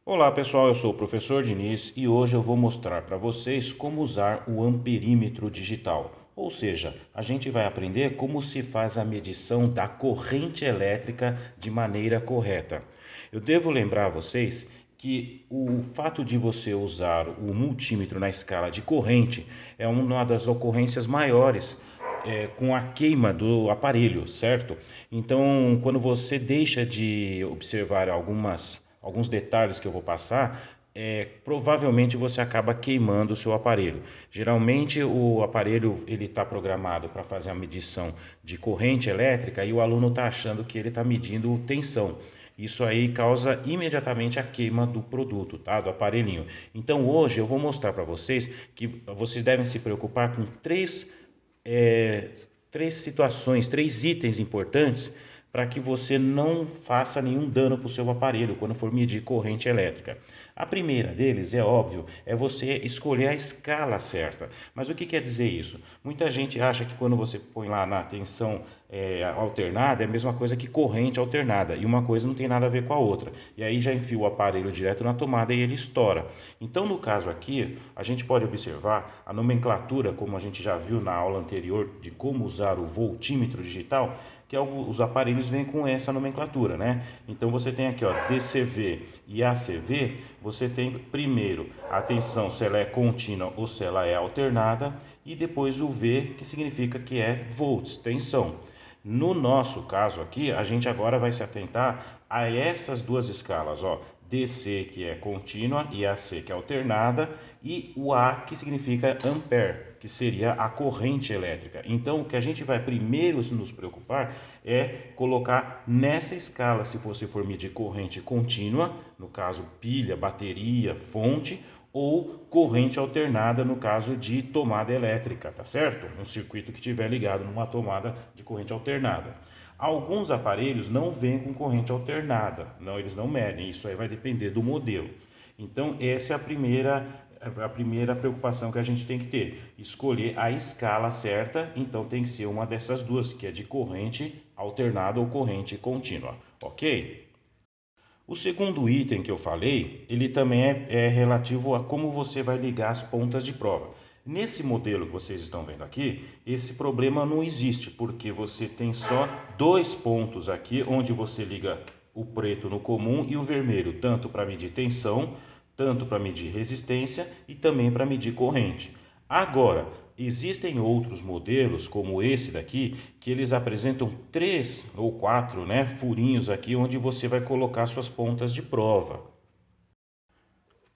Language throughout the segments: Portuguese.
Olá pessoal, eu sou o professor Diniz e hoje eu vou mostrar para vocês como usar o amperímetro digital. Ou seja, a gente vai aprender como se faz a medição da corrente elétrica de maneira correta. Eu devo lembrar a vocês que o fato de você usar o multímetro na escala de corrente é uma das ocorrências maiores com a queima do aparelho, certo? Então, quando você deixa de observar alguns detalhes que eu vou passar, provavelmente você acaba queimando o seu aparelho. Geralmente o aparelho ele está programado para fazer a medição de corrente elétrica e o aluno está achando que ele está medindo tensão. Isso aí causa imediatamente a queima do produto, tá? Do aparelhinho. Então hoje eu vou mostrar para vocês que vocês devem se preocupar com é, três situações, três itens importantes para que você não faça nenhum dano para o seu aparelho quando for medir corrente elétrica. A primeira deles, é óbvio, é você escolher a escala certa. Mas o que quer dizer isso? Muita gente acha que quando você põe lá na tensão alternada é a mesma coisa que corrente alternada, e uma coisa não tem nada a ver com a outra. E aí já enfia o aparelho direto na tomada e ele estoura. Então, no caso aqui, a gente pode observar a nomenclatura, como a gente já viu na aula anterior de como usar o voltímetro digital, que os aparelhos vêm com essa nomenclatura, né? Então você tem aqui, ó, DCV e ACV, você tem primeiro a tensão se ela é contínua ou se ela é alternada, e depois o V, que significa que é volts, tensão. No nosso caso aqui, a gente agora vai se atentar a essas duas escalas, ó, DC que é contínua e AC que é alternada, e o A que significa ampere, que seria a corrente elétrica. Então, o que a gente vai primeiro nos preocupar é colocar nessa escala, se você for medir corrente contínua, no caso pilha, bateria, fonte, ou corrente alternada no caso de tomada elétrica, tá certo? Um circuito que estiver ligado numa tomada de corrente alternada. Alguns aparelhos não vêm com corrente alternada, não, eles não medem, isso aí vai depender do modelo. Então, essa é a primeira preocupação que a gente tem que ter, escolher a escala certa, então tem que ser uma dessas duas, que é de corrente alternada ou corrente contínua, ok? O segundo item que eu falei, ele também é relativo a como você vai ligar as pontas de prova. Nesse modelo que vocês estão vendo aqui, esse problema não existe, porque você tem só dois pontos aqui, onde você liga o preto no comum e o vermelho, tanto para medir tensão, tanto para medir resistência e também para medir corrente. Agora, existem outros modelos, como esse daqui, que eles apresentam três ou quatro, né, furinhos aqui onde você vai colocar suas pontas de prova.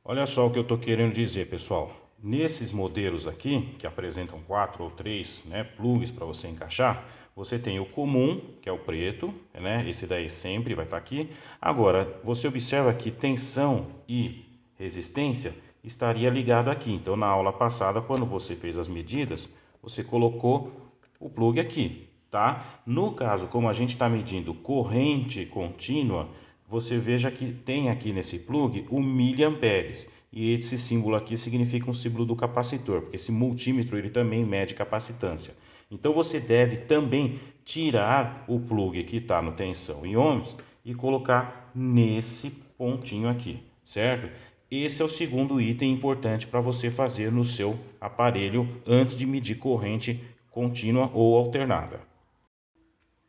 Olha só o que eu estou querendo dizer, pessoal. Nesses modelos aqui, que apresentam quatro ou três, né, plugs para você encaixar, você tem o comum, que é o preto, né, esse daí sempre vai estar aqui. Agora, você observa que tensão e resistência estaria ligado aqui. Então, na aula passada, quando você fez as medidas, você colocou o plug aqui, tá? No caso, como a gente está medindo corrente contínua, você veja que tem aqui nesse plug o miliamperes. E esse símbolo aqui significa um símbolo do capacitor, porque esse multímetro ele também mede capacitância. Então você deve também tirar o plug que está no tensão em ohms e colocar nesse pontinho aqui, certo? Esse é o segundo item importante para você fazer no seu aparelho antes de medir corrente contínua ou alternada.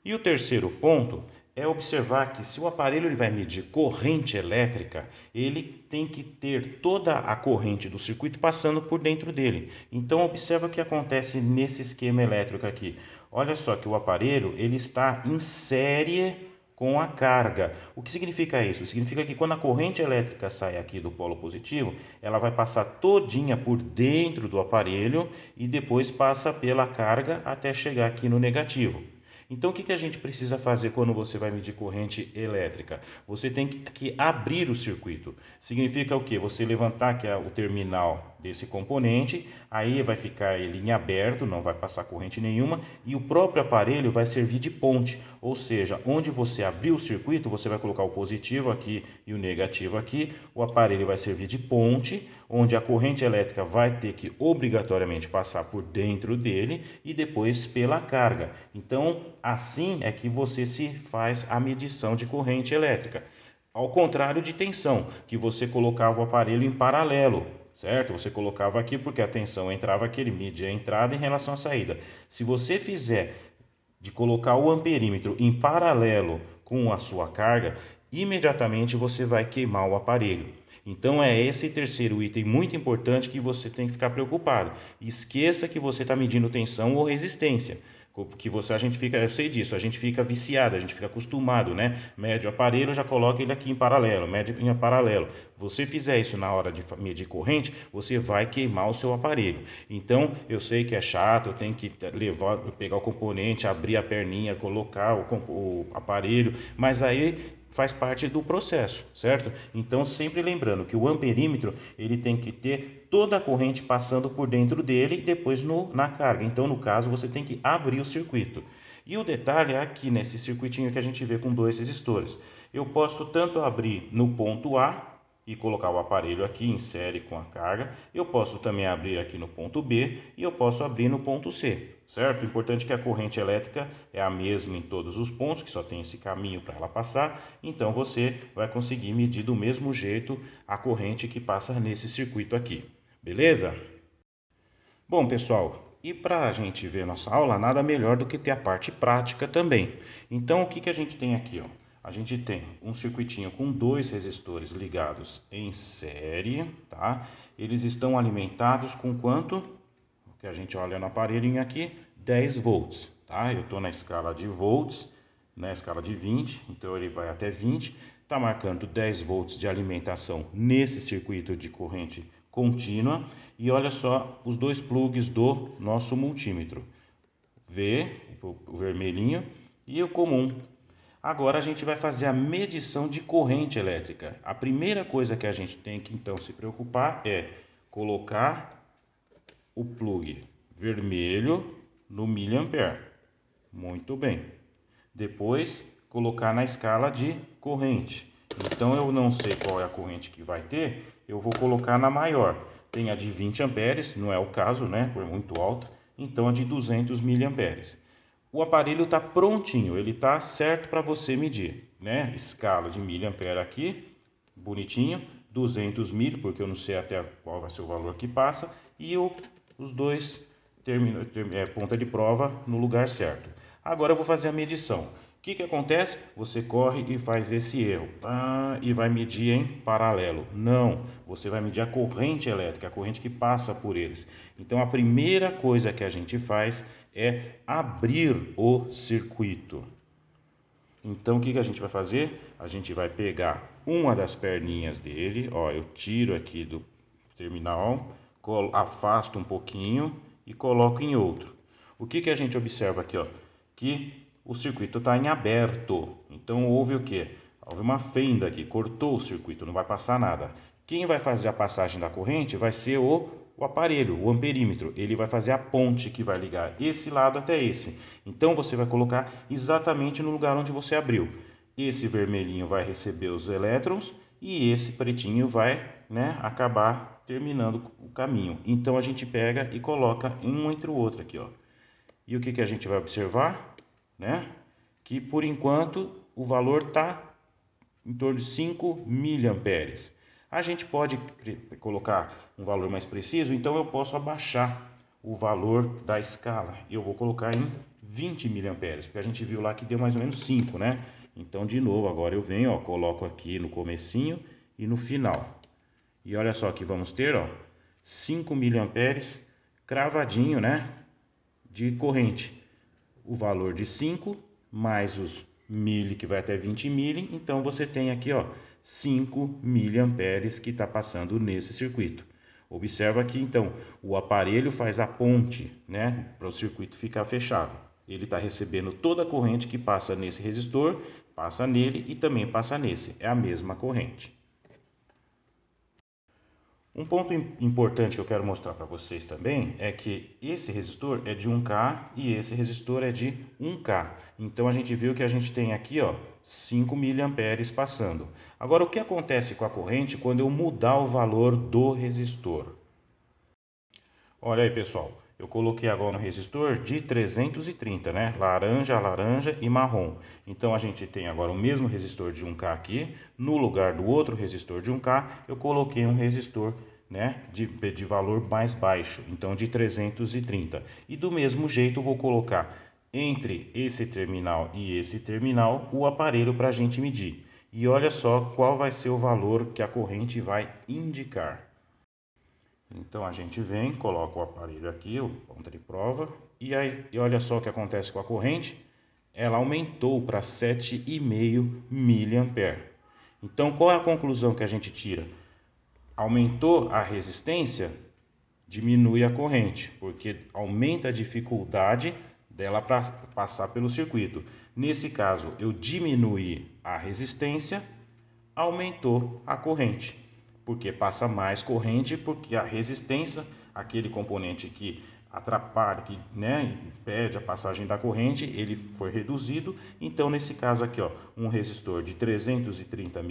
E o terceiro ponto é observar que se o aparelho ele vai medir corrente elétrica, ele tem que ter toda a corrente do circuito passando por dentro dele. Então observa o que acontece nesse esquema elétrico aqui. Olha só que o aparelho ele está em série com a carga. O que significa isso? Significa que quando a corrente elétrica sai aqui do polo positivo, ela vai passar todinha por dentro do aparelho e depois passa pela carga até chegar aqui no negativo. Então, o que a gente precisa fazer quando você vai medir corrente elétrica? Você tem que abrir o circuito. Significa o quê? Você levantar aqui o terminal desse componente, aí vai ficar ele em aberto, não vai passar corrente nenhuma, e o próprio aparelho vai servir de ponte. Ou seja, onde você abrir o circuito, você vai colocar o positivo aqui e o negativo aqui, o aparelho vai servir de ponte, onde a corrente elétrica vai ter que obrigatoriamente passar por dentro dele e depois pela carga. Então, assim é que você se faz a medição de corrente elétrica. Ao contrário de tensão, que você colocava o aparelho em paralelo, certo? Você colocava aqui porque a tensão entrava aqui, ele media a entrada em relação à saída. Se você fizer de colocar o amperímetro em paralelo com a sua carga, imediatamente você vai queimar o aparelho. Então é esse terceiro item muito importante que você tem que ficar preocupado. Esqueça que você está medindo tensão ou resistência. Que você, a gente fica, eu sei disso, a gente fica viciado, a gente fica acostumado, né? Mede o aparelho, já coloca ele aqui em paralelo, mede em paralelo. Você fizer isso na hora de medir corrente, você vai queimar o seu aparelho. Então, eu sei que é chato, eu tenho que levar, pegar o componente, abrir a perninha, colocar o aparelho, mas aí faz parte do processo, certo? Então, sempre lembrando que o amperímetro ele tem que ter toda a corrente passando por dentro dele e depois na carga. Então, no caso, você tem que abrir o circuito. E o detalhe é aqui nesse circuitinho que a gente vê com dois resistores. Eu posso tanto abrir no ponto A e colocar o aparelho aqui em série com a carga. Eu posso também abrir aqui no ponto B e eu posso abrir no ponto C, certo? O importante é que a corrente elétrica é a mesma em todos os pontos, que só tem esse caminho para ela passar. Então você vai conseguir medir do mesmo jeito a corrente que passa nesse circuito aqui, beleza? Bom, pessoal, e para a gente ver nossa aula, nada melhor do que ter a parte prática também. Então, o que a gente tem aqui, ó? A gente tem um circuitinho com dois resistores ligados em série, tá? Eles estão alimentados com quanto? O que a gente olha no aparelhinho aqui, 10 volts, tá? Eu estou na escala de volts, na escala de 20, então ele vai até 20. Está marcando 10 volts de alimentação nesse circuito de corrente contínua. E olha só os dois plugs do nosso multímetro. V, o vermelhinho, e o comum. Agora a gente vai fazer a medição de corrente elétrica. A primeira coisa que a gente tem que então se preocupar é colocar o plug vermelho no miliampere. Muito bem. Depois colocar na escala de corrente. Então eu não sei qual é a corrente que vai ter, eu vou colocar na maior. Tem a de 20 amperes, não é o caso, né, por muito alta, então a de 200 miliamperes. O aparelho está prontinho, ele está certo para você medir, né? Escala de miliampere aqui, bonitinho, 200 mil, porque eu não sei até qual vai ser o valor que passa, e os dois ponta de prova no lugar certo. Agora eu vou fazer a medição. O que acontece? Você corre e faz esse erro e vai medir em paralelo. Não, você vai medir a corrente elétrica, a corrente que passa por eles. Então a primeira coisa que a gente faz é abrir o circuito. Então o que a gente vai fazer? A gente vai pegar uma das perninhas dele, ó, eu tiro aqui do terminal, afasto um pouquinho e coloco em outro. O que a gente observa aqui, ó? Que o circuito está em aberto. Então houve o quê? Houve uma fenda aqui, cortou o circuito, não vai passar nada. Quem vai fazer a passagem da corrente vai ser o aparelho, o amperímetro. Ele vai fazer a ponte que vai ligar esse lado até esse. Então você vai colocar exatamente no lugar onde você abriu. Esse vermelhinho vai receber os elétrons e esse pretinho vai, né, acabar terminando o caminho. Então a gente pega e coloca um entre o outro aqui, ó. E o que a gente vai observar, né? Que por enquanto o valor está em torno de 5 miliamperes. A gente pode colocar um valor mais preciso, então eu posso abaixar o valor da escala. Eu vou colocar em 20 miliamperes, porque a gente viu lá que deu mais ou menos 5, né? Então, de novo, agora eu venho, ó, coloco aqui no comecinho e no final. E olha só que vamos ter, ó, 5 miliamperes cravadinho, né? De corrente. O valor de 5 mais os mili, que vai até 20 mili, então você tem aqui, ó, 5 miliamperes que está passando nesse circuito. Observa que então o aparelho faz a ponte, né, para o circuito ficar fechado. Ele está recebendo toda a corrente que passa nesse resistor, passa nele e também passa nesse. É a mesma corrente. Um ponto importante que eu quero mostrar para vocês também é que esse resistor é de 1K e esse resistor é de 1K. Então a gente viu que a gente tem aqui, ó, 5 miliamperes passando. Agora o que acontece com a corrente quando eu mudar o valor do resistor? Olha aí, pessoal, eu coloquei agora um resistor de 330, né? Laranja, laranja e marrom. Então a gente tem agora o mesmo resistor de 1K aqui. No lugar do outro resistor de 1K, eu coloquei um resistor, né, de valor mais baixo, então de 330. E do mesmo jeito eu vou colocar entre esse terminal e esse terminal o aparelho para a gente medir. E olha só qual vai ser o valor que a corrente vai indicar. Então a gente vem, coloca o aparelho aqui, o ponta de prova, e olha só o que acontece com a corrente. Ela aumentou para 7,5 miliampere. Então qual é a conclusão que a gente tira? Aumentou a resistência, diminui a corrente, porque aumenta a dificuldade dela para passar pelo circuito. Nesse caso, eu diminuí a resistência, aumentou a corrente, porque passa mais corrente, porque a resistência, aquele componente que atrapalha, que, né, impede a passagem da corrente, ele foi reduzido. Então nesse caso aqui, ó, um resistor de 330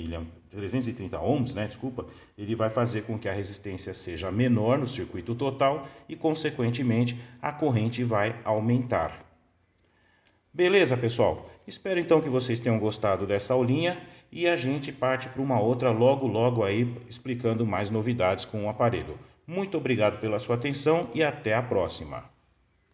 ohms, né, desculpa, ele vai fazer com que a resistência seja menor no circuito total e consequentemente a corrente vai aumentar. Beleza, pessoal? Espero então que vocês tenham gostado dessa aulinha e a gente parte para uma outra logo aí explicando mais novidades com o aparelho. Muito obrigado pela sua atenção e até a próxima.